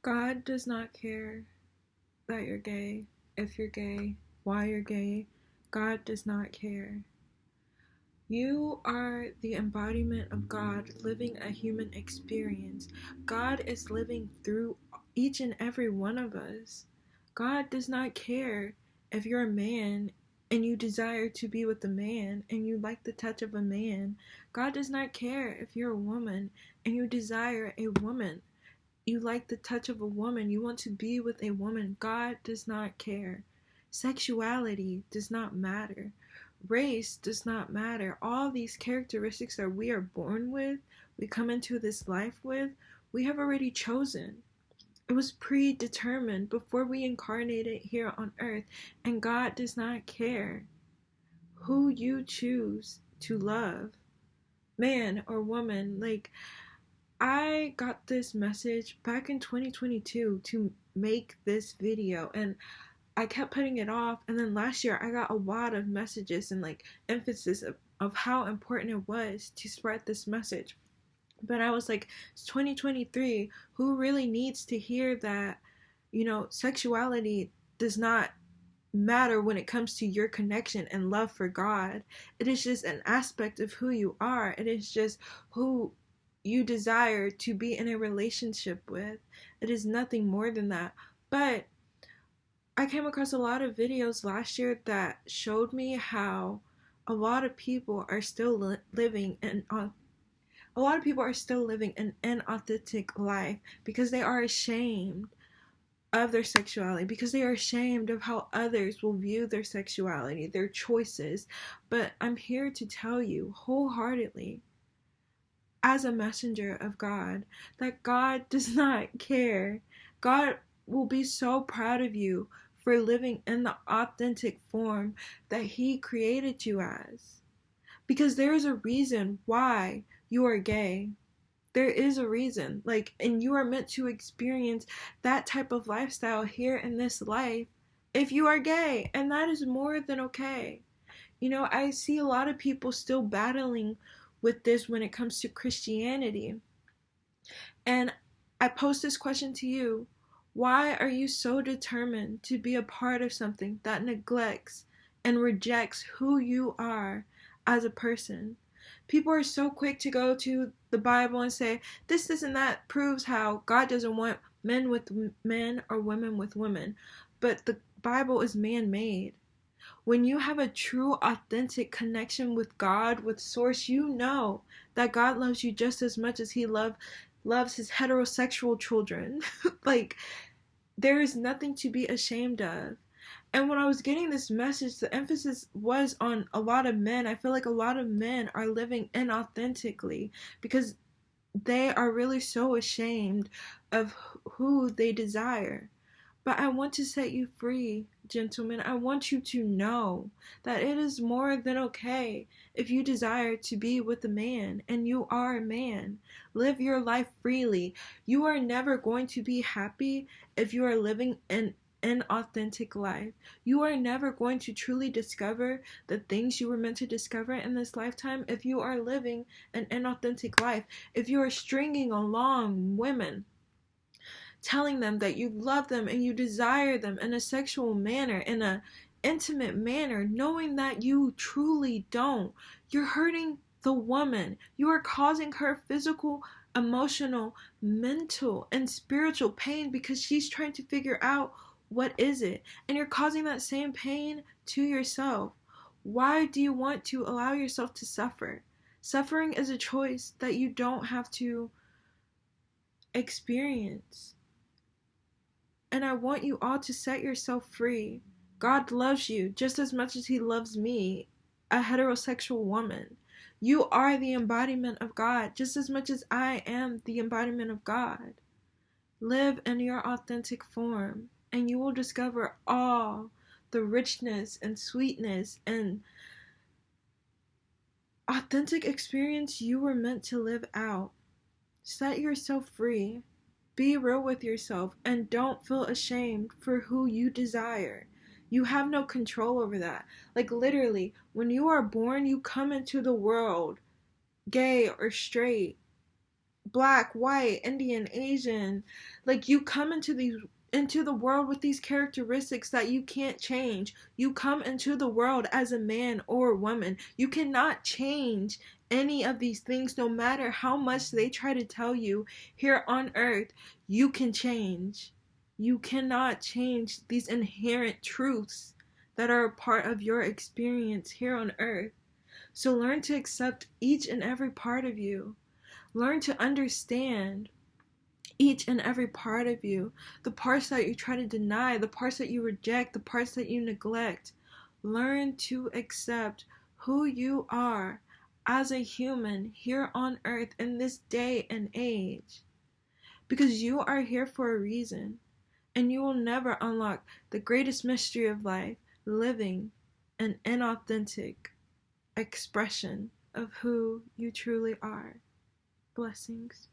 God does not care that you're gay, if you're gay, why you're gay. God does not care. You are the embodiment of God living a human experience. God is living through each and every one of us. God does not care if you're a man and you desire to be with a man and you like the touch of a man. God does not care if you're a woman and you desire a woman. You like the touch of a woman. You want to be with a woman. God does not care. Sexuality does not matter. Race does not matter. All these characteristics that we are born with, we come into this life with, we have already chosen. It was predetermined before we incarnated here on earth, and God does not care who you choose to love, man or woman. Like, I got this message back in 2022 to make this video, and I kept putting it off, and then last year I got a lot of messages and like emphasis of how important it was to spread this message. But I was like, it's 2023, who really needs to hear that, sexuality does not matter when it comes to your connection and love for God. It is just an aspect of who you are. It is just who you desire to be in a relationship with. It is nothing more than that. But I came across a lot of videos last year that showed me how a lot of people are still living an inauthentic life because they are ashamed of their sexuality, because they are ashamed of how others will view their sexuality, their choices. But I'm here to tell you wholeheartedly, as a messenger of God, that God does not care. God will be so proud of you for living in the authentic form that He created you as. Because there is a reason why you are gay. There is a reason. And you are meant to experience that type of lifestyle here in this life if you are gay. And that is more than okay. I see a lot of people still battling with this when it comes to Christianity. And I pose this question to you. Why are you so determined to be a part of something that neglects and rejects who you are as a person? People are so quick to go to the Bible and say, this and that proves how God doesn't want men with men or women with women. But the Bible is man-made. When you have a true, authentic connection with God, with Source, you know that God loves you just as much as He loves His heterosexual children. There is nothing to be ashamed of. And when I was getting this message, the emphasis was on a lot of men. I feel like a lot of men are living inauthentically because they are really so ashamed of who they desire. But I want to set you free, gentlemen. I want you to know that it is more than okay if you desire to be with a man and you are a man. Live your life freely. You are never going to be happy if you are living an inauthentic life. You are never going to truly discover the things you were meant to discover in this lifetime if you are living an inauthentic life. If you are stringing along women, telling them that you love them and you desire them in a sexual manner, in an intimate manner, knowing that you truly don't, you're hurting the woman. You are causing her physical, emotional, mental, and spiritual pain because she's trying to figure out what is it. And you're causing that same pain to yourself. Why do you want to allow yourself to suffer? Suffering is a choice that you don't have to experience. And I want you all to set yourself free. God loves you just as much as He loves me, a heterosexual woman. You are the embodiment of God just as much as I am the embodiment of God. Live in your authentic form, and you will discover all the richness and sweetness and authentic experience you were meant to live out. Set yourself free. Be real with yourself and don't feel ashamed for who you desire. You have no control over that. Literally, when you are born, you come into the world, gay or straight. black, white, Indian, Asian. Like, you come into the world with these characteristics that you can't change. You come into the world as a man or a woman. You cannot change any of these things, no matter how much they try to tell you here on earth. You can change. You cannot change these inherent truths that are a part of your experience here on earth. So learn to accept each and every part of you. Learn to understand each and every part of you. The parts that you try to deny, the parts that you reject, the parts that you neglect. Learn to accept who you are as a human here on earth in this day and age. Because you are here for a reason. And you will never unlock the greatest mystery of life, living an inauthentic expression of who you truly are. Blessings.